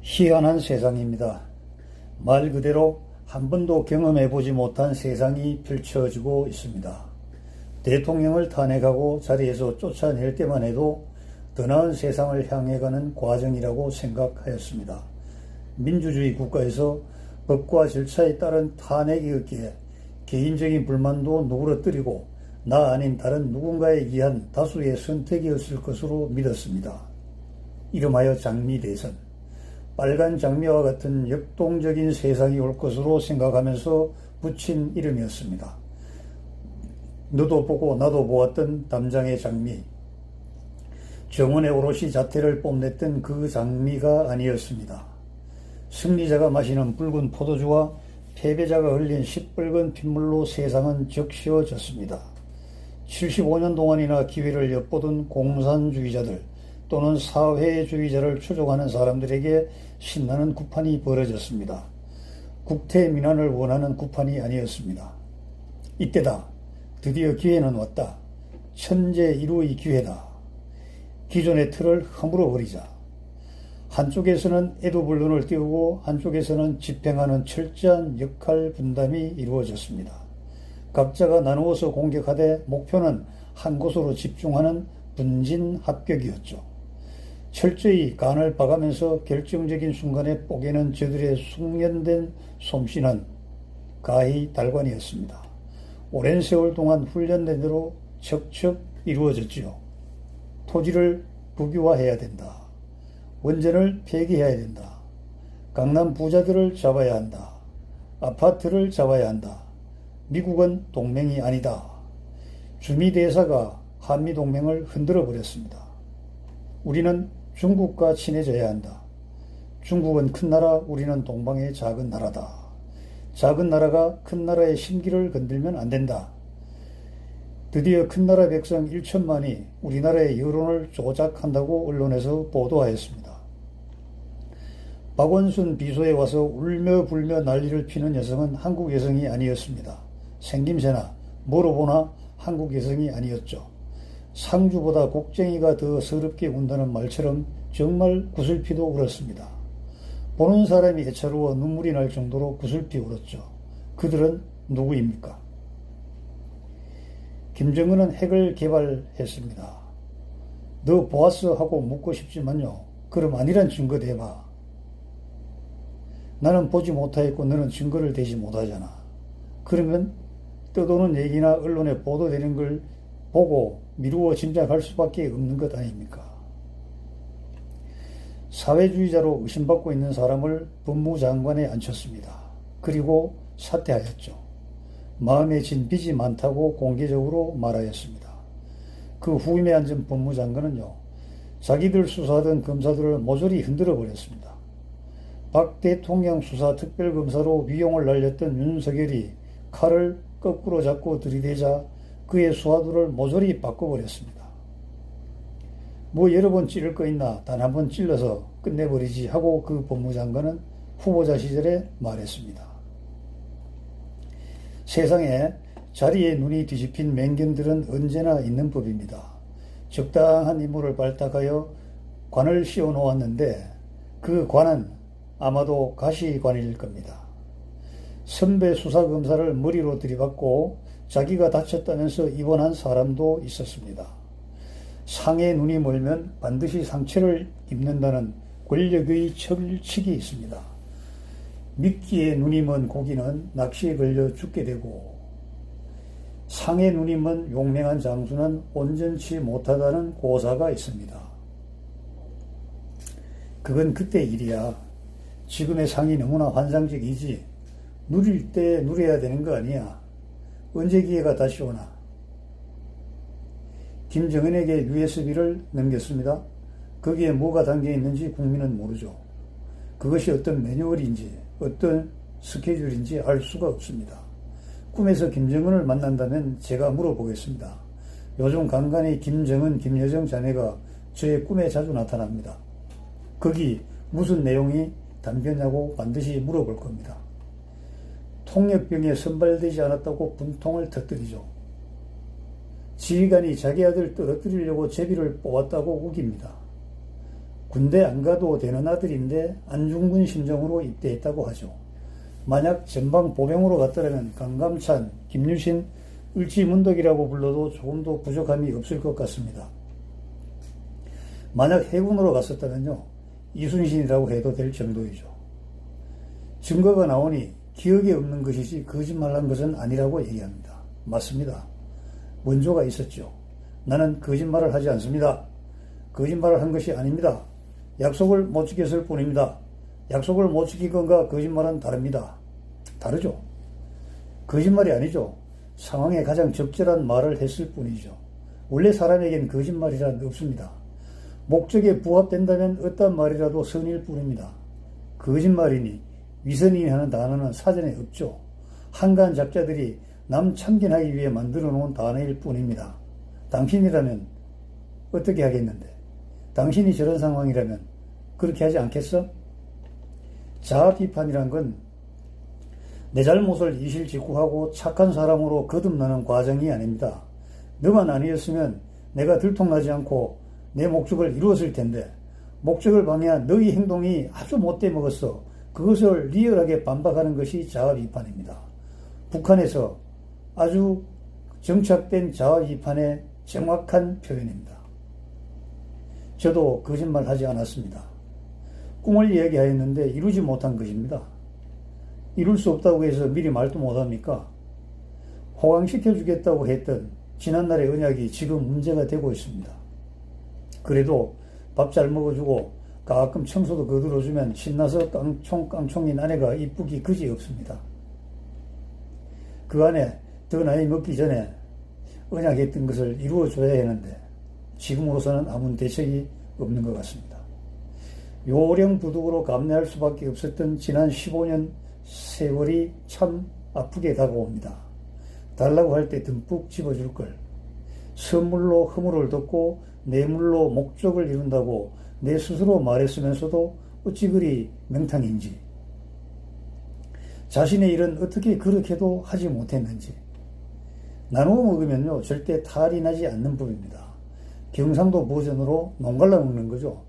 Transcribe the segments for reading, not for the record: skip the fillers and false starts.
희한한 세상입니다. 말 그대로 한 번도 경험해보지 못한 세상이 펼쳐지고 있습니다. 대통령을 탄핵하고 자리에서 쫓아낼 때만 해도 더 나은 세상을 향해 가는 과정이라고 생각하였습니다. 민주주의 국가에서 법과 절차에 따른 탄핵이 없기에 개인적인 불만도 누그러뜨리고 나 아닌 다른 누군가에 의한 다수의 선택이었을 것으로 믿었습니다. 이름하여 장미 대선. 빨간 장미와 같은 역동적인 세상이 올 것으로 생각하면서 붙인 이름이었습니다. 너도 보고 나도 보았던 담장의 장미. 정원의 오롯이 자태를 뽐냈던 그 장미가 아니었습니다. 승리자가 마시는 붉은 포도주와 패배자가 흘린 시뻘건 핏물로 세상은 적셔졌습니다. 75년 동안이나 기회를 엿보던 공산주의자들 또는 사회주의자를 추종하는 사람들에게 신나는 구판이 벌어졌습니다. 국태민안을 원하는 구판이 아니었습니다. 이때다. 드디어 기회는 왔다. 천재 일우의 기회다. 기존의 틀을 허물어 버리자. 한쪽에서는 애도불론을 띄우고 한쪽에서는 집행하는 철저한 역할 분담이 이루어졌습니다. 각자가 나누어서 공격하되 목표는 한 곳으로 집중하는 분진합격이었죠. 철저히 간을 봐가면서 결정적인 순간에 뽀개는 저들의 숙련된 솜씨는 가히 달관이었습니다. 오랜 세월 동안 훈련된 대로 척척 이루어졌지요. 토지를 국유화해야 된다. 원전을 폐기해야 된다. 강남 부자들을 잡아야 한다. 아파트를 잡아야 한다. 미국은 동맹이 아니다. 주미대사가 한미동맹을 흔들어 버렸습니다. 우리는 중국과 친해져야 한다. 중국은 큰 나라, 우리는 동방의 작은 나라다. 작은 나라가 큰 나라의 심기를 건들면 안 된다. 드디어 큰 나라 백성 1천만이 우리나라의 여론을 조작한다고 언론에서 보도하였습니다. 박원순 비서에 와서 울며 불며 난리를 피는 여성은 한국 여성이 아니었습니다. 생김새나 뭐로 보나 한국 여성이 아니었죠. 상주보다 곡쟁이가 더 서럽게 운다는 말처럼 정말 구슬피도 울었습니다. 보는 사람이 애처로워 눈물이 날 정도로 구슬피 울었죠. 그들은 누구입니까? 김정은은 핵을 개발했습니다. 너 보았어? 하고 묻고 싶지만요. 그럼 아니란 증거 대봐. 나는 보지 못하였고 너는 증거를 대지 못하잖아. 그러면 떠도는 얘기나 언론에 보도되는 걸 보고 미루어 짐작할 수밖에 없는 것 아닙니까? 사회주의자로 의심받고 있는 사람을 법무장관에 앉혔습니다. 그리고 사퇴하였죠. 마음에 진 빚이 많다고 공개적으로 말하였습니다. 그 후임에 앉은 법무장관은요, 자기들 수사하던 검사들을 모조리 흔들어 버렸습니다. 박 대통령 수사 특별검사로 위용을 날렸던 윤석열이 칼을 거꾸로 잡고 들이대자 그의 수하들을 모조리 바꿔버렸습니다. 뭐 여러 번 찌를 거 있나 단 한 번 찔러서 끝내버리지 하고 그 법무장관은 후보자 시절에 말했습니다. 세상에 자리에 눈이 뒤집힌 맹견들은 언제나 있는 법입니다. 적당한 인물을 발탁하여 관을 씌워 놓았는데 그 관은 아마도 가시관일 겁니다. 선배 수사검사를 머리로 들이받고 자기가 다쳤다면서 입원한 사람도 있었습니다. 상에 눈이 멀면 반드시 상처를 입는다는 권력의 철칙이 있습니다. 미끼에 눈이 먼 고기는 낚시에 걸려 죽게 되고 상에 눈이 먼 용맹한 장수는 온전치 못하다는 고사가 있습니다. 그건 그때 일이야. 지금의 상이 너무나 환상적이지 누릴 때 누려야 되는 거 아니야. 언제 기회가 다시 오나. 김정은에게 USB를 넘겼습니다. 거기에 뭐가 담겨 있는지 국민은 모르죠. 그것이 어떤 매뉴얼인지 어떤 스케줄인지 알 수가 없습니다. 꿈에서 김정은을 만난다면 제가 물어보겠습니다. 요즘 간간히 김정은, 김여정 자매가 저의 꿈에 자주 나타납니다. 거기 무슨 내용이 담겼냐고 반드시 물어볼 겁니다. 통역병에 선발되지 않았다고 분통을 터뜨리죠. 지휘관이 자기 아들 떨어뜨리려고 제비를 뽑았다고 우깁니다. 군대 안 가도 되는 아들인데 안중근 심정으로 입대했다고 하죠. 만약 전방 보병으로 갔더라면 강감찬, 김유신, 을지문덕이라고 불러도 조금도 부족함이 없을 것 같습니다. 만약 해군으로 갔었다면요, 이순신이라고 해도 될 정도이죠. 증거가 나오니 기억에 없는 것이지 거짓말한 것은 아니라고 얘기합니다. 맞습니다. 원조가 있었죠. 나는 거짓말을 하지 않습니다. 거짓말을 한 것이 아닙니다. 약속을 못 지켰을 뿐입니다. 약속을 못 지킨 것과 거짓말은 다릅니다. 다르죠. 거짓말이 아니죠. 상황에 가장 적절한 말을 했을 뿐이죠. 원래 사람에겐 거짓말이란 없습니다. 목적에 부합된다면 어떤 말이라도 선일 뿐입니다. 거짓말이니 위선이니 하는 단어는 사전에 없죠. 한간 잡자들이 남 참견하기 위해 만들어 놓은 단어일 뿐입니다. 당신이라면 어떻게 하겠는데? 당신이 저런 상황이라면 그렇게 하지 않겠어? 자아 비판이란 건 내 잘못을 이실직고하고 착한 사람으로 거듭나는 과정이 아닙니다. 너만 아니었으면 내가 들통나지 않고 내 목적을 이루었을 텐데 목적을 방해한 너희 행동이 아주 못돼 먹었어. 그것을 리얼하게 반박하는 것이 자아 비판입니다. 북한에서 아주 정착된 자아 비판의 정확한 표현입니다. 저도 거짓말 하지 않았습니다. 꿈을 이야기하였는데 이루지 못한 것입니다. 이룰 수 없다고 해서 미리 말도 못합니까? 호강시켜주겠다고 했던 지난날의 언약이 지금 문제가 되고 있습니다. 그래도 밥 잘 먹어주고 가끔 청소도 거들어주면 신나서 깡총인 아내가 이쁘기 그지없습니다. 그 안에 더 나이 먹기 전에 언약했던 것을 이루어줘야 하는데 지금으로서는 아무 대책이 없는 것 같습니다. 요령부득으로 감내할 수밖에 없었던 지난 15년 세월이 참 아프게 다가옵니다. 달라고 할 때 듬뿍 집어줄 걸. 선물로 허물을 덮고 뇌물로 목적을 이룬다고 내 스스로 말했으면서도 어찌 그리 명탕인지, 자신의 일은 어떻게 그렇게도 하지 못했는지. 나누어 먹으면요 절대 탈이 나지 않는 법입니다. 경상도 버전으로 농갈라 먹는 거죠.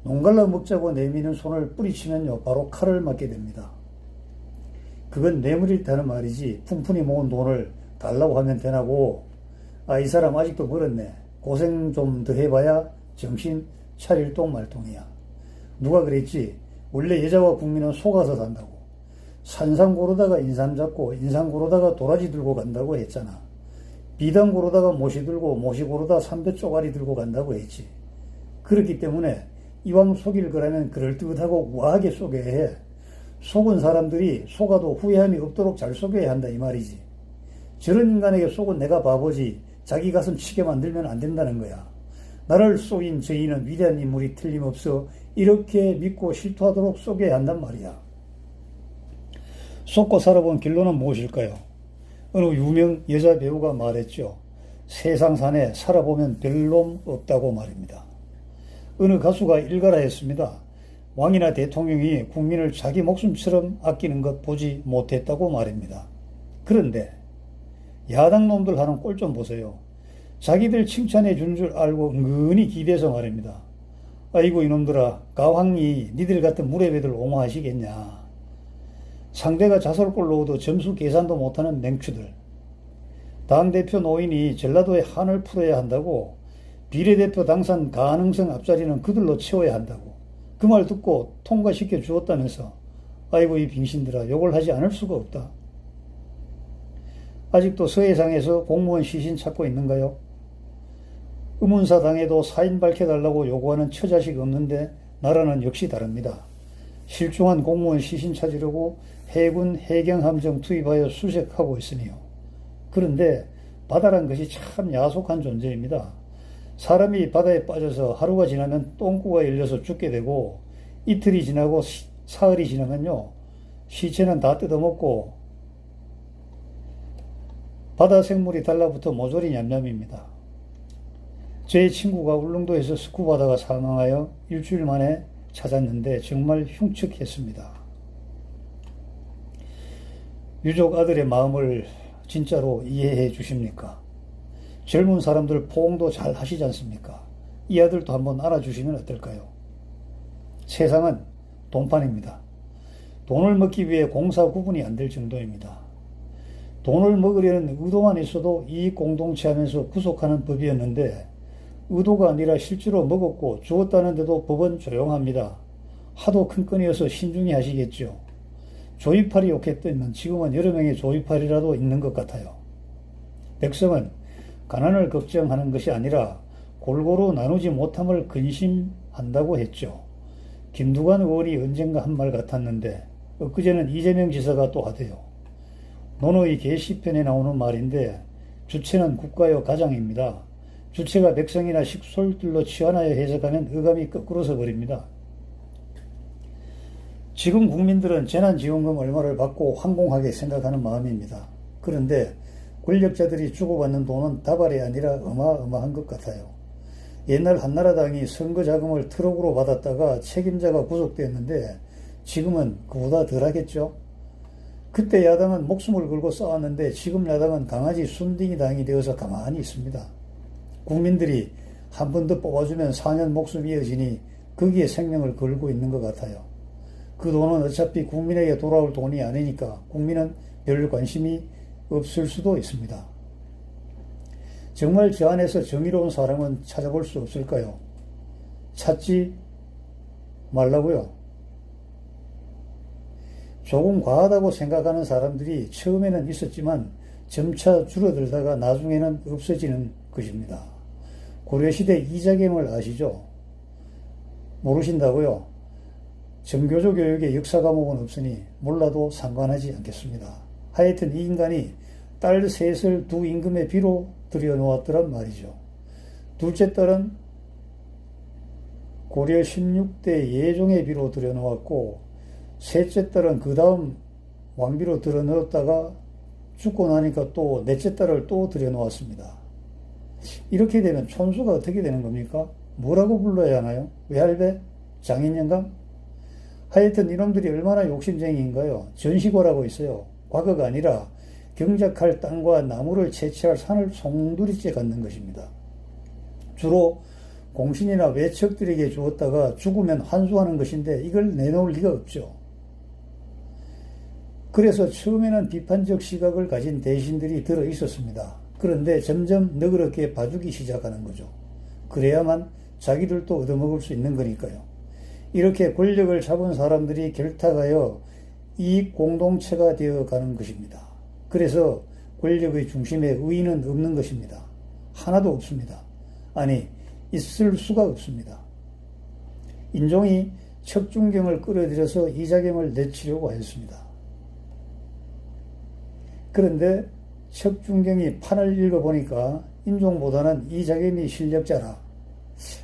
농갈라 먹자고 내미는 손을 뿌리치면요 바로 칼을 맞게 됩니다. 그건 뇌물일다는 말이지 푼푼히 모은 돈을 달라고 하면 되나고, 이 사람 아직도 멀었네. 고생 좀 더 해봐야 정신 차릴 똥말똥이야. 누가 그랬지? 원래 여자와 국민은 속아서 산다고. 산삼 고르다가 인삼 잡고 인삼 고르다가 도라지 들고 간다고 했잖아. 비단 고르다가 모시 들고 모시 고르다 삼배 쪼가리 들고 간다고 했지. 그렇기 때문에 이왕 속일 거라면 그럴듯하고 우아하게 속여야 해. 속은 사람들이 속아도 후회함이 없도록 잘 속여야 한다 이 말이지. 저런 인간에게 속은 내가 바보지 자기 가슴 치게 만들면 안 된다는 거야. 나를 속인 저희는 위대한 인물이 틀림없어 이렇게 믿고 실토하도록 속여야 한단 말이야. 속고 살아본 결론은 무엇일까요? 어느 유명 여자 배우가 말했죠. 세상산에 살아보면 별놈 없다고 말입니다. 어느 가수가 일갈하였습니다. 왕이나 대통령이 국민을 자기 목숨처럼 아끼는 것 보지 못했다고 말입니다. 그런데 야당 놈들 하는 꼴 좀 보세요. 자기들 칭찬해 준 줄 알고 은근히 기대서 말입니다. 아이고 이놈들아, 가황이 니들 같은 무례배들 옹호하시겠냐. 상대가 자살골 넣어도 점수 계산도 못하는 맹추들. 당대표 노인이 전라도에 한을 풀어야 한다고 비례대표 당선 가능성 앞자리는 그들로 채워야 한다고 그 말 듣고 통과시켜 주었다면서 아이고 이 빙신들아 욕을 하지 않을 수가 없다. 아직도 서해상에서 공무원 시신 찾고 있는가요? 의문사당에도 사인 밝혀달라고 요구하는 처자식 없는데 나라는 역시 다릅니다. 실종한 공무원 시신 찾으려고 해군 해경함정 투입하여 수색하고 있으니요. 그런데 바다란 것이 참 야속한 존재입니다. 사람이 바다에 빠져서 하루가 지나면 똥구가 열려서 죽게 되고 이틀이 지나고 사흘이 지나면요 시체는 다 뜯어먹고 바다 생물이 달라붙어 모조리 냠냠입니다. 제 친구가 울릉도에서 스쿠버하다가 사망하여 일주일 만에 찾았는데 정말 흉측했습니다. 유족 아들의 마음을 진짜로 이해해 주십니까? 젊은 사람들 포옹도 잘 하시지 않습니까? 이 아들도 한번 알아주시면 어떨까요? 세상은 돈판입니다. 돈을 먹기 위해 공사 구분이 안 될 정도입니다. 돈을 먹으려는 의도만 있어도 이익 공동체 하면서 구속하는 법이었는데 의도가 아니라 실제로 먹었고 죽었다는데도 법은 조용합니다. 하도 큰 건이어서 신중히 하시겠죠. 조이팔이 욕했다면 지금은 여러 명의 조이팔이라도 있는 것 같아요. 백성은 가난을 걱정하는 것이 아니라 골고루 나누지 못함을 근심한다고 했죠. 김두관 의원이 언젠가 한 말 같았는데 엊그제는 이재명 지사가 또 하대요. 논어의 게시편에 나오는 말인데 주체는 국가요 가장입니다. 주체가 백성이나 식솔들로 치환하여 해석하면 어감이 거꾸로 서버립니다. 지금 국민들은 재난지원금 얼마를 받고 황공하게 생각하는 마음입니다. 그런데 권력자들이 주고받는 돈은 다발이 아니라 어마어마한 것 같아요. 옛날 한나라당이 선거 자금을 트럭으로 받았다가 책임자가 구속됐는데 지금은 그보다 덜하겠죠. 그때 야당은 목숨을 걸고 싸웠는데 지금 야당은 강아지 순딩이 당이 되어서 가만히 있습니다. 국민들이 한 번 더 뽑아주면 4년 목숨이 이어지니 거기에 생명을 걸고 있는 것 같아요. 그 돈은 어차피 국민에게 돌아올 돈이 아니니까 국민은 별 관심이 없을 수도 있습니다. 정말 저 안에서 정의로운 사람은 찾아볼 수 없을까요? 찾지 말라고요. 조금 과하다고 생각하는 사람들이 처음에는 있었지만 점차 줄어들다가 나중에는 없어지는 것입니다. 고려시대 이자겸을 아시죠? 모르신다고요? 정교조 교육에 역사 과목은 없으니 몰라도 상관하지 않겠습니다. 하여튼 이 인간이 딸 셋을 두 임금의 비로 들여놓았더란 말이죠. 둘째 딸은 고려 16대 예종의 비로 들여놓았고 셋째 딸은 그 다음 왕비로 들여놓았다가 죽고 나니까 또 넷째 딸을 또 들여놓았습니다. 이렇게 되면 촌수가 어떻게 되는 겁니까? 뭐라고 불러야 하나요? 외할배? 장인영감? 하여튼 이놈들이 얼마나 욕심쟁이인가요? 전시고라고 있어요. 과거가 아니라 경작할 땅과 나무를 채취할 산을 송두리째 갖는 것입니다. 주로 공신이나 외척들에게 주었다가 죽으면 환수하는 것인데 이걸 내놓을 리가 없죠. 그래서 처음에는 비판적 시각을 가진 대신들이 들어 있었습니다. 그런데 점점 너그럽게 봐주기 시작하는 거죠. 그래야만 자기들도 얻어먹을 수 있는 거니까요. 이렇게 권력을 잡은 사람들이 결탁하여 이익 공동체가 되어가는 것입니다. 그래서 권력의 중심에 의인은 없는 것입니다. 하나도 없습니다. 아니, 있을 수가 없습니다. 인종이 척준경을 끌어들여서 이자겸을 내치려고 했습니다. 그런데 척준경이 판을 읽어보니까 인종보다는 이자겸이 실력자라.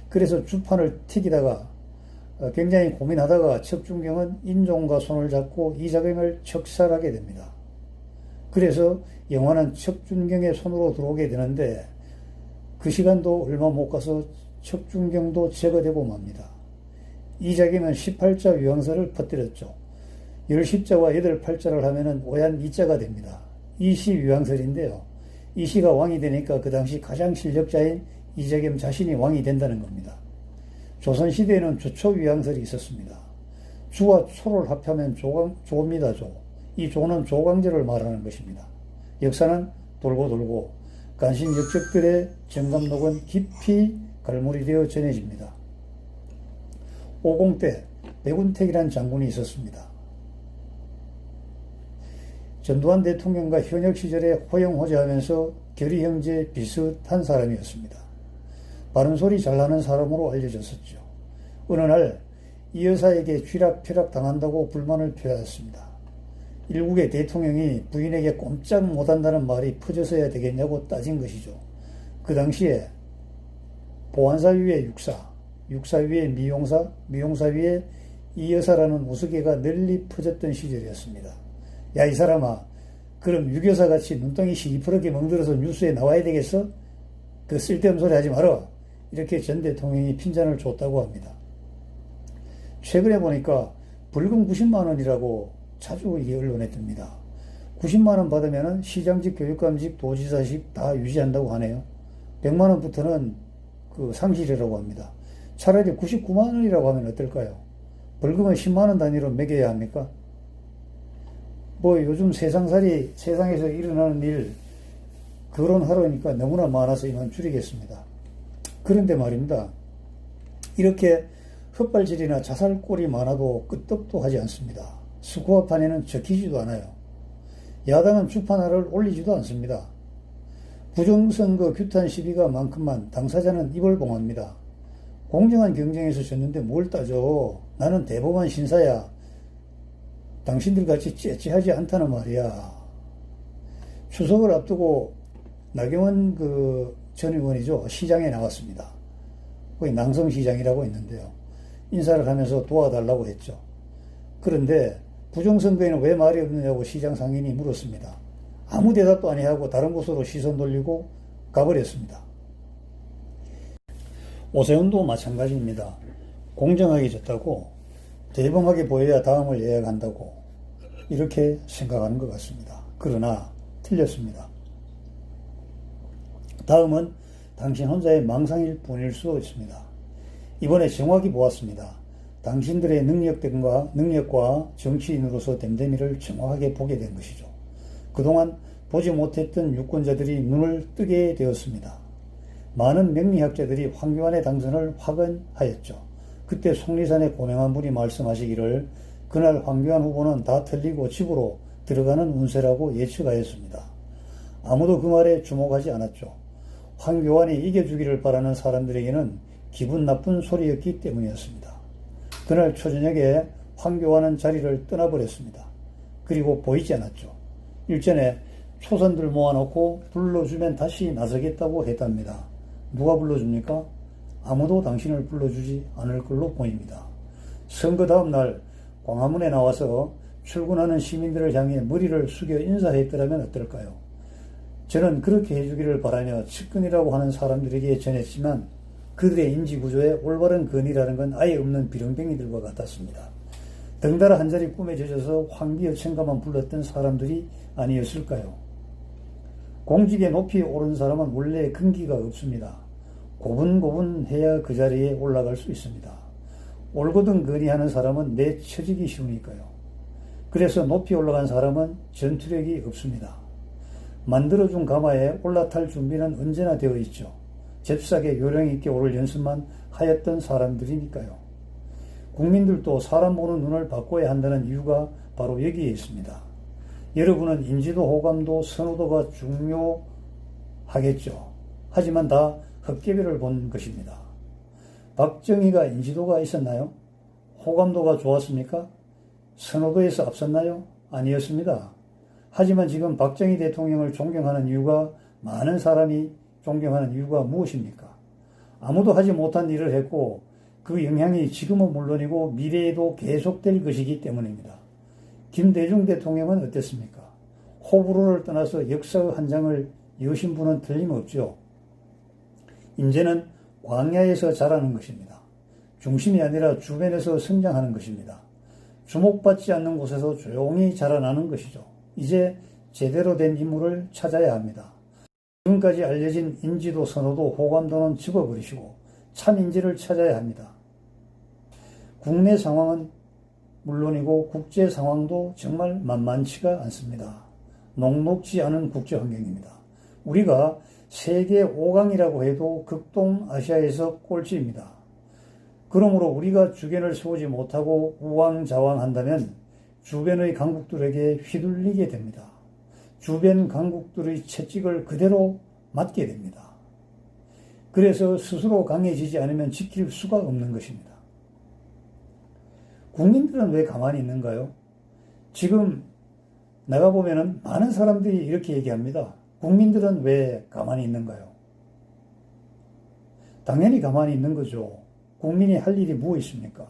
그래서 주판을 튀기다가 굉장히 고민하다가 척준경은 인종과 손을 잡고 이자겸을 척살하게 됩니다. 그래서 영화는 척준경의 손으로 들어오게 되는데 그 시간도 얼마 못 가서 척준경도 제거되고 맙니다. 이자겸은 18자 유황설을 퍼뜨렸죠. 10십자와 8팔자를 하면은 오얀 이자가 됩니다. 이시 유황설인데요. 이시가 왕이 되니까 그 당시 가장 실력자인 이자겸 자신이 왕이 된다는 겁니다. 조선시대에는 주초 유황설이 있었습니다. 주와 초를 합하면 조입니다. 이 조는 조광조를 말하는 것입니다. 역사는 돌고 돌고 간신 역적들의 정감록은 깊이 갈무리 되어 전해집니다. 오공 때 백운택이라는 장군이 있었습니다. 전두환 대통령과 현역 시절에 호영호재하면서 결의 형제 비슷한 사람이었습니다. 바른 소리 잘하는 사람으로 알려졌었죠. 어느 날 이 여사에게 쥐락펴락 당한다고 불만을 표하였습니다. 일국의 대통령이 부인에게 꼼짝 못한다는 말이 퍼져서야 되겠냐고 따진 것이죠. 그 당시에 보안사 위에 육사, 육사 위에 미용사, 미용사 위에 이 여사라는 우스개가 널리 퍼졌던 시절이었습니다. 야, 이 사람아, 그럼 유교사같이 눈덩이 시퍼렇게 멍들어서 뉴스에 나와야 되겠어? 그 쓸데없는 소리 하지 마라. 이렇게 전 대통령이 핀잔을 줬다고 합니다. 최근에 보니까 벌금 90만 원이라고 자주 이게 언론에 뜹니다. 90만 원 받으면 시장직, 교육감직, 도지사직 다 유지한다고 하네요. 100만 원부터는 그 상실이라고 합니다. 차라리 99만 원이라고 하면 어떨까요? 벌금을 10만 원 단위로 매겨야 합니까? 뭐 요즘 세상에서 일어나는 일, 거론하려니까 너무나 많아서 이만 줄이겠습니다. 그런데 말입니다. 이렇게 헛발질이나 자살골이 많아도 끄떡도 하지 않습니다. 스코어판에는 적히지도 않아요. 야당은 주판화를 올리지도 않습니다. 부정선거 규탄 시비가 많건만 당사자는 입을 봉합니다. 공정한 경쟁에서 졌는데 뭘 따져. 나는 대법원 신사야. 당신들 같이 째째하지 않다는 말이야. 추석을 앞두고 나경원 전 의원이죠. 시장에 나왔습니다. 거기 낭성시장이라고 있는데요. 인사를 하면서 도와달라고 했죠. 그런데 부정선거에는 왜 말이 없느냐고 시장 상인이 물었습니다. 아무 대답도 아니하고 다른 곳으로 시선 돌리고 가버렸습니다. 오세훈도 마찬가지입니다. 공정하게 졌다고 대범하게 보여야 다음을 예약한다고 이렇게 생각하는 것 같습니다. 그러나 틀렸습니다. 다음은 당신 혼자의 망상일 뿐일 수 있습니다. 이번에 정확히 보았습니다. 당신들의 능력과 정치인으로서 댐댐이를 정확하게 보게 된 것이죠. 그동안 보지 못했던 유권자들이 눈을 뜨게 되었습니다. 많은 명리학자들이 황교안의 당선을 확언하였죠. 그때 속리산의 고명한 분이 말씀하시기를 그날 황교안 후보는 다 틀리고 집으로 들어가는 운세라고 예측하였습니다. 아무도 그 말에 주목하지 않았죠. 황교안이 이겨주기를 바라는 사람들에게는 기분 나쁜 소리였기 때문이었습니다. 그날 초저녁에 황교안은 자리를 떠나버렸습니다. 그리고 보이지 않았죠. 일전에 초선들 모아놓고 불러주면 다시 나서겠다고 했답니다. 누가 불러줍니까? 아무도 당신을 불러주지 않을 걸로 보입니다. 선거 다음 날 광화문에 나와서 출근하는 시민들을 향해 머리를 숙여 인사했더라면 어떨까요? 저는 그렇게 해주기를 바라며 측근이라고 하는 사람들에게 전했지만 그들의 인지구조에 올바른 건의라는 건 아예 없는 비렁뱅이들과 같았습니다. 덩달아 한자리 꿈에 젖어서 황비어천가만 불렀던 사람들이 아니었을까요? 공직에 높이 오른 사람은 원래 근기가 없습니다. 고분고분해야 그 자리에 올라갈 수 있습니다. 올거든 건의하는 사람은 내처지기 쉬우니까요. 그래서 높이 올라간 사람은 전투력이 없습니다. 만들어준 가마에 올라탈 준비는 언제나 되어 있죠. 잽싸게 요령 있게 오를 연습만 하였던 사람들이니까요. 국민들도 사람 보는 눈을 바꿔야 한다는 이유가 바로 여기에 있습니다. 여러분은 인지도, 호감도, 선호도가 중요하겠죠. 하지만 다 헛개비를 본 것입니다. 박정희가 인지도가 있었나요? 호감도가 좋았습니까? 선호도에서 앞섰나요? 아니었습니다. 하지만 지금 박정희 대통령을 존경하는 이유가, 많은 사람이 존경하는 이유가 무엇입니까? 아무도 하지 못한 일을 했고 그 영향이 지금은 물론이고 미래에도 계속될 것이기 때문입니다. 김대중 대통령은 어땠습니까? 호불호를 떠나서 역사의 한 장을 여신 분은 틀림없죠. 인재는 광야에서 자라는 것입니다. 중심이 아니라 주변에서 성장하는 것입니다. 주목받지 않는 곳에서 조용히 자라나는 것이죠. 이제 제대로 된 인물을 찾아야 합니다. 지금까지 알려진 인지도, 선호도, 호감도는 집어버리시고 참 인재를 찾아야 합니다. 국내 상황은 물론이고 국제 상황도 정말 만만치가 않습니다. 녹록지 않은 국제 환경입니다. 우리가 세계 5강이라고 해도 극동아시아에서 꼴찌입니다. 그러므로 우리가 주견을 세우지 못하고 우왕좌왕한다면 주변의 강국들에게 휘둘리게 됩니다. 주변 강국들의 채찍을 그대로 맞게 됩니다. 그래서 스스로 강해지지 않으면 지킬 수가 없는 것입니다. 국민들은 왜 가만히 있는가요? 지금 나가보면 많은 사람들이 이렇게 얘기합니다. 국민들은 왜 가만히 있는가요? 당연히 가만히 있는 거죠. 국민이 할 일이 뭐 있습니까?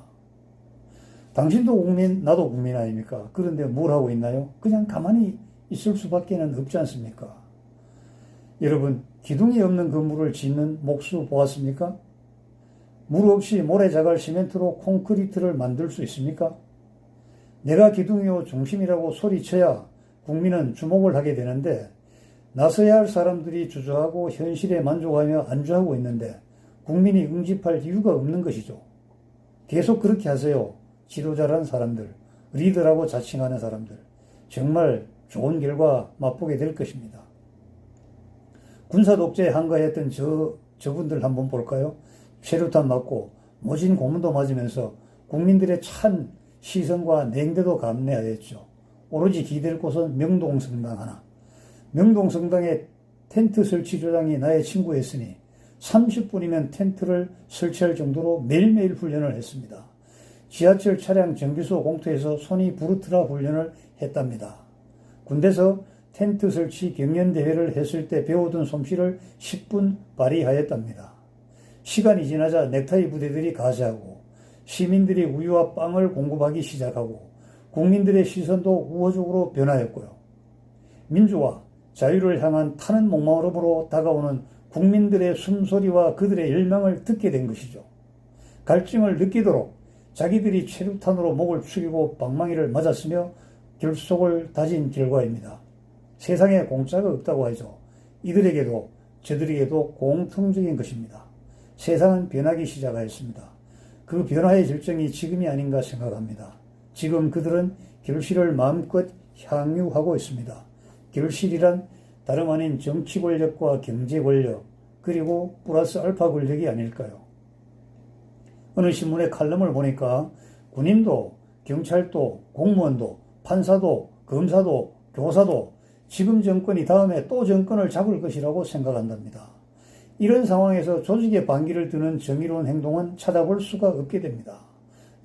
당신도 국민, 나도 국민 아닙니까? 그런데 뭘 하고 있나요? 그냥 가만히 있을 수밖에는 없지 않습니까? 여러분, 기둥이 없는 건물을 짓는 목수 보았습니까? 물 없이 모래자갈 시멘트로 콘크리트를 만들 수 있습니까? 내가 기둥이요 중심이라고 소리쳐야 국민은 주목을 하게 되는데, 나서야 할 사람들이 주저하고 현실에 만족하며 안주하고 있는데 국민이 응집할 이유가 없는 것이죠. 계속 그렇게 하세요. 지도자라는 사람들, 리더라고 자칭하는 사람들, 정말 좋은 결과 맛보게 될 것입니다. 군사 독재에 한가했던 저분들 한번 볼까요? 최루탄 맞고 모진 고문도 맞으면서 국민들의 찬 시선과 냉대도 감내하였죠. 오로지 기댈 곳은 명동성당 하나. 명동성당에 텐트 설치 조장이 나의 친구였으니 30분이면 텐트를 설치할 정도로 매일매일 훈련을 했습니다. 지하철 차량 정비소 공터에서 손이 부르트라 훈련을 했답니다. 군대에서 텐트 설치 경연대회를 했을 때 배우던 솜씨를 10분 발휘하였답니다. 시간이 지나자 넥타이 부대들이 가세하고 시민들이 우유와 빵을 공급하기 시작하고 국민들의 시선도 우호적으로 변하였고요. 민주화, 자유를 향한 타는 목마름으로 다가오는 국민들의 숨소리와 그들의 열망을 듣게 된 것이죠. 갈증을 느끼도록 자기들이 최루탄으로 목을 축이고 방망이를 맞았으며 결속을 다진 결과입니다. 세상에 공짜가 없다고 하죠. 이들에게도 저들에게도 공통적인 것입니다. 세상은 변하기 시작하였습니다. 그 변화의 절정이 지금이 아닌가 생각합니다. 지금 그들은 결실을 마음껏 향유하고 있습니다. 결실이란 다름 아닌 정치 권력과 경제 권력, 그리고 플러스 알파 권력이 아닐까요? 어느 신문의 칼럼을 보니까 군인도, 경찰도, 공무원도, 판사도, 검사도, 교사도 지금 정권이 다음에 또 정권을 잡을 것이라고 생각한답니다. 이런 상황에서 조직의 반기를 드는 정의로운 행동은 찾아볼 수가 없게 됩니다.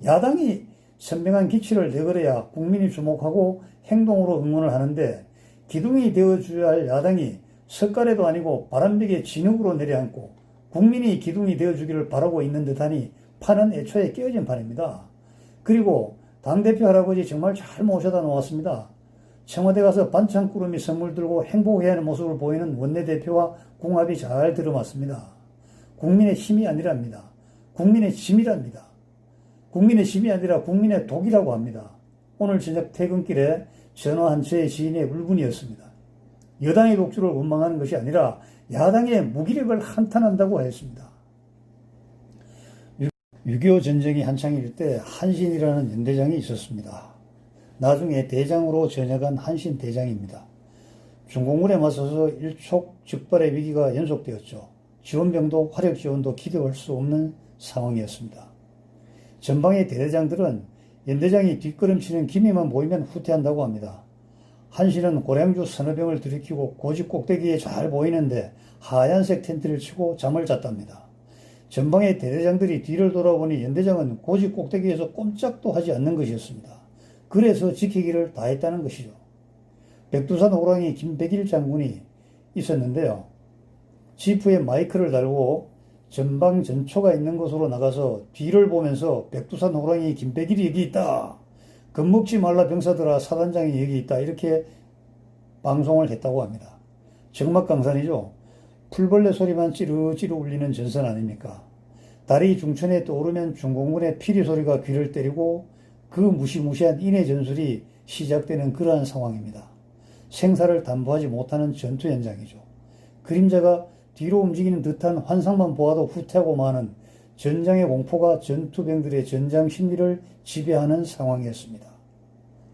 야당이 선명한 기치를 내걸어야 국민이 주목하고 행동으로 응원을 하는데 기둥이 되어줘야 할 야당이 석가래도 아니고 바람벽에 진흙으로 내려앉고 국민이 기둥이 되어주기를 바라고 있는 듯하니 판은 애초에 깨어진 판입니다. 그리고 당대표 할아버지 정말 잘 모셔다 놓았습니다. 청와대 가서 반찬 꾸러미 선물 들고 행복해하는 모습을 보이는 원내대표와 궁합이 잘 들어맞습니다. 국민의 힘이 아니랍니다. 국민의 짐이랍니다. 국민의 짐이 아니라 국민의 독이라고 합니다. 오늘 저녁 퇴근길에 전화 한 채의 지인의 울분이었습니다. 여당의 독주를 원망하는 것이 아니라 야당의 무기력을 한탄한다고 했습니다. 6.25 전쟁이 한창일 때 한신이라는 연대장이 있었습니다. 나중에 대장으로 전역한 한신 대장입니다. 중공군에 맞서서 일촉즉발의 위기가 연속되었죠. 지원병도 화력 지원도 기대할 수 없는 상황이었습니다. 전방의 대대장들은 연대장이 뒷걸음치는 기미만 보이면 후퇴한다고 합니다. 한신은 고량주 서너 병을 들이키고 고집 꼭대기에 잘 보이는데 하얀색 텐트를 치고 잠을 잤답니다. 전방의 대대장들이 뒤를 돌아보니 연대장은 고집 꼭대기에서 꼼짝도 하지 않는 것이었습니다. 그래서 지키기를 다했다는 것이죠. 백두산 호랑이 김백일 장군이 있었는데요. 지프에 마이크를 달고 전방 전초가 있는 곳으로 나가서 뒤를 보면서 백두산 호랑이 김백일이 여기 있다. 겁먹지 말라 병사들아, 사단장이 여기 있다. 이렇게 방송을 했다고 합니다. 정막강산이죠. 풀벌레 소리만 찌르찌르 울리는 전선 아닙니까? 달이 중천에 떠오르면 중공군의 피리 소리가 귀를 때리고 그 무시무시한 인해 전술이 시작되는 그러한 상황입니다. 생사를 담보하지 못하는 전투 현장이죠. 그림자가 뒤로 움직이는 듯한 환상만 보아도 후퇴하고 마는 전장의 공포가 전투병들의 전장 심리를 지배하는 상황이었습니다.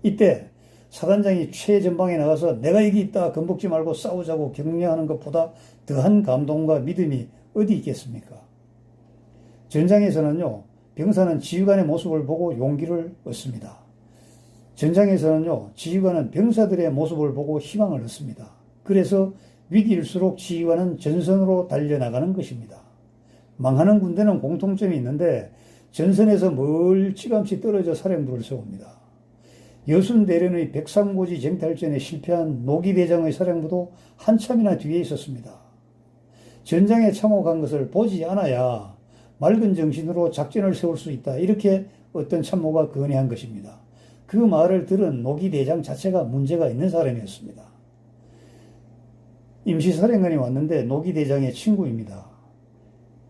이때 사단장이 최전방에 나가서 내가 여기 있다, 겁먹지 말고 싸우자고 격려하는 것보다 더한 감동과 믿음이 어디 있겠습니까? 전장에서는요, 병사는 지휘관의 모습을 보고 용기를 얻습니다. 전장에서는요, 지휘관은 병사들의 모습을 보고 희망을 얻습니다. 그래서 위기일수록 지휘관은 전선으로 달려나가는 것입니다. 망하는 군대는 공통점이 있는데 전선에서 멀찌감치 떨어져 사령부를 세웁니다. 여순대련의 백상고지 쟁탈전에 실패한 노기대장의 사령부도 한참이나 뒤에 있었습니다. 전장에 참혹한 것을 보지 않아야 맑은 정신으로 작전을 세울 수 있다. 이렇게 어떤 참모가 건의한 것입니다. 그 말을 들은 노기대장 자체가 문제가 있는 사람이었습니다. 임시사령관이 왔는데 노기대장의 친구입니다.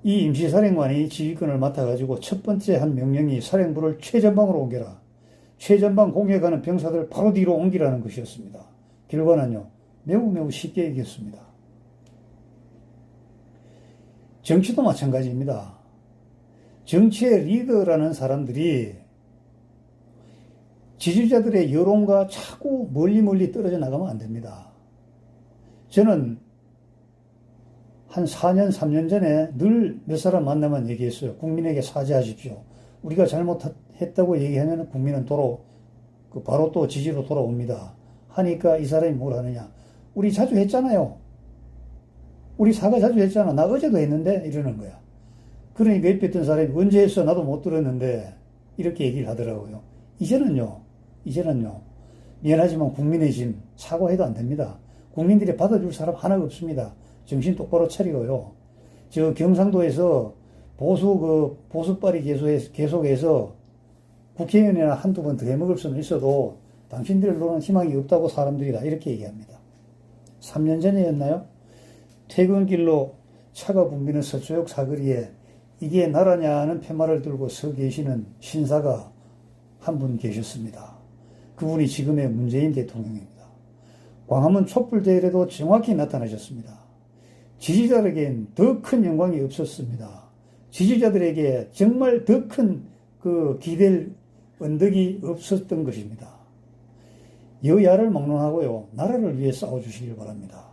이 임시사령관이 지휘권을 맡아가지고 첫 번째 한 명령이 사령부를 최전방으로 옮겨라. 최전방 공격하는 병사들 바로 뒤로 옮기라는 것이었습니다. 결과는요, 매우 쉽게 이겼습니다. 정치도 마찬가지입니다. 정치의 리더라는 사람들이 지지자들의 여론과 자꾸 멀리 떨어져 나가면 안 됩니다. 저는 한 4년, 3년 전에 늘 몇 사람 만나면 얘기했어요. 국민에게 사죄하십시오. 우리가 잘못했다고 얘기하면 국민은 바로 또 지지로 돌아옵니다. 하니까 이 사람이 뭘 하느냐. 우리 자주 했잖아요. 우리 사과 자주 했잖아. 나 어제도 했는데 이러는 거야. 그러니까 옆에 있던 사람이 언제 했어? 나도 못 들었는데 이렇게 얘기를 하더라고요. 이제는요. 미안하지만 국민의 짐 사과해도 안 됩니다. 국민들이 받아줄 사람 하나가 없습니다. 정신 똑바로 차리고요. 저 경상도에서 보수빨이 계속해서 국회의원이나 한두 번 더 해먹을 수는 있어도 당신들로는 희망이 없다고 사람들이 다 이렇게 얘기합니다. 3년 전이었나요? 퇴근길로 차가 붐비는 서초역 사거리에 이게 나라냐는 팻말을 들고 서 계시는 신사가 한 분 계셨습니다. 그분이 지금의 문재인 대통령입니다. 광화문 촛불대회에도 정확히 나타나셨습니다. 지지자들에겐 더 큰 영광이 없었습니다. 지지자들에게 정말 더 큰 기댈 언덕이 없었던 것입니다. 여야를 막론하고요. 나라를 위해 싸워주시길 바랍니다.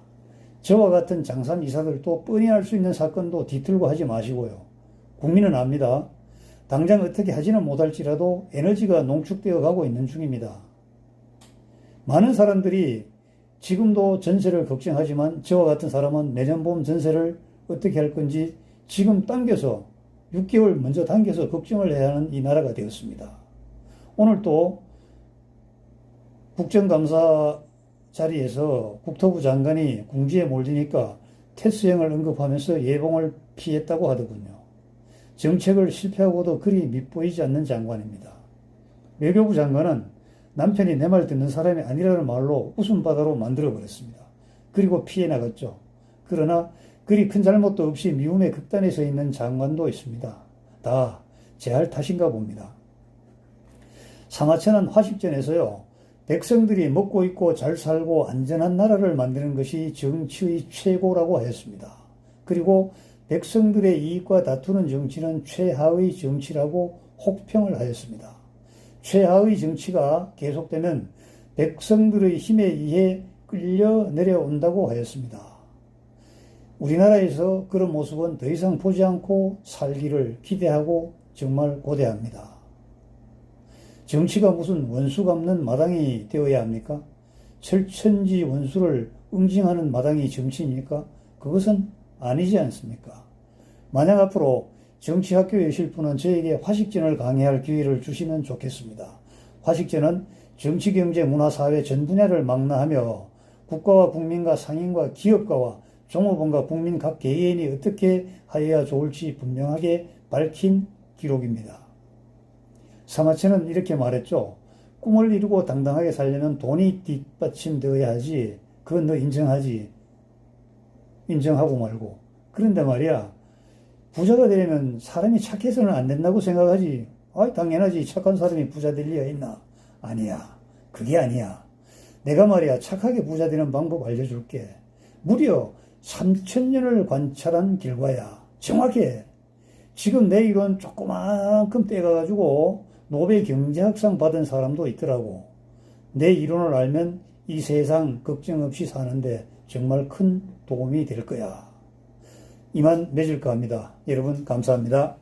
저와 같은 장산 이사들도 뻔히 알 수 있는 사건도 뒤틀고 하지 마시고요. 국민은 압니다. 당장 어떻게 하지는 못할지라도 에너지가 농축되어 가고 있는 중입니다. 많은 사람들이 지금도 전세를 걱정하지만 저와 같은 사람은 내년 봄 전세를 어떻게 할 건지 지금 6개월 먼저 당겨서 걱정을 해야 하는 이 나라가 되었습니다. 오늘 또 국정감사 자리에서 국토부 장관이 궁지에 몰리니까 테스형을 언급하면서 예봉을 피했다고 하더군요. 정책을 실패하고도 그리 밉보이지 않는 장관입니다. 외교부 장관은 남편이 내 말 듣는 사람이 아니라는 말로 웃음바다로 만들어버렸습니다. 그리고 피해 나갔죠. 그러나 그리 큰 잘못도 없이 미움의 극단에 서 있는 장관도 있습니다. 다 제 할 탓인가 봅니다. 상하천은 화식전에서요. 백성들이 먹고 있고 잘 살고 안전한 나라를 만드는 것이 정치의 최고라고 하였습니다. 그리고 백성들의 이익과 다투는 정치는 최하의 정치라고 혹평을 하였습니다. 최하의 정치가 계속되면 백성들의 힘에 의해 끌려 내려온다고 하였습니다. 우리나라에서 그런 모습은 더 이상 보지 않고 살기를 기대하고 정말 고대합니다. 정치가 무슨 원수 갚는 마당이 되어야 합니까? 철천지 원수를 응징하는 마당이 정치입니까? 그것은 아니지 않습니까? 만약 앞으로 정치학교에 오실 분은 저에게 화식전을 강의할 기회를 주시면 좋겠습니다. 화식전은 정치, 경제, 문화, 사회 전 분야를 망라하며 국가와 국민과 상인과 기업가와 종업원과 국민 각 개개인이 어떻게 하여야 좋을지 분명하게 밝힌 기록입니다. 상하천은 이렇게 말했죠. 꿈을 이루고 당당하게 살려면 돈이 뒷받침되어야 하지. 그건 너 인정하고 말고. 그런데 말이야. 부자가 되려면 사람이 착해서는 안 된다고 생각하지. 당연하지. 착한 사람이 부자 될 리가 있나. 아니야. 그게 아니야. 내가 말이야. 착하게 부자 되는 방법 알려줄게. 무려 3000년을 관찰한 결과야. 정확해. 지금 내 이론 조그만큼 떼가가지고 노벨 경제학상 받은 사람도 있더라고. 내 이론을 알면 이 세상 걱정 없이 사는데 정말 큰 도움이 될 거야. 이만 맺을까 합니다. 여러분 감사합니다.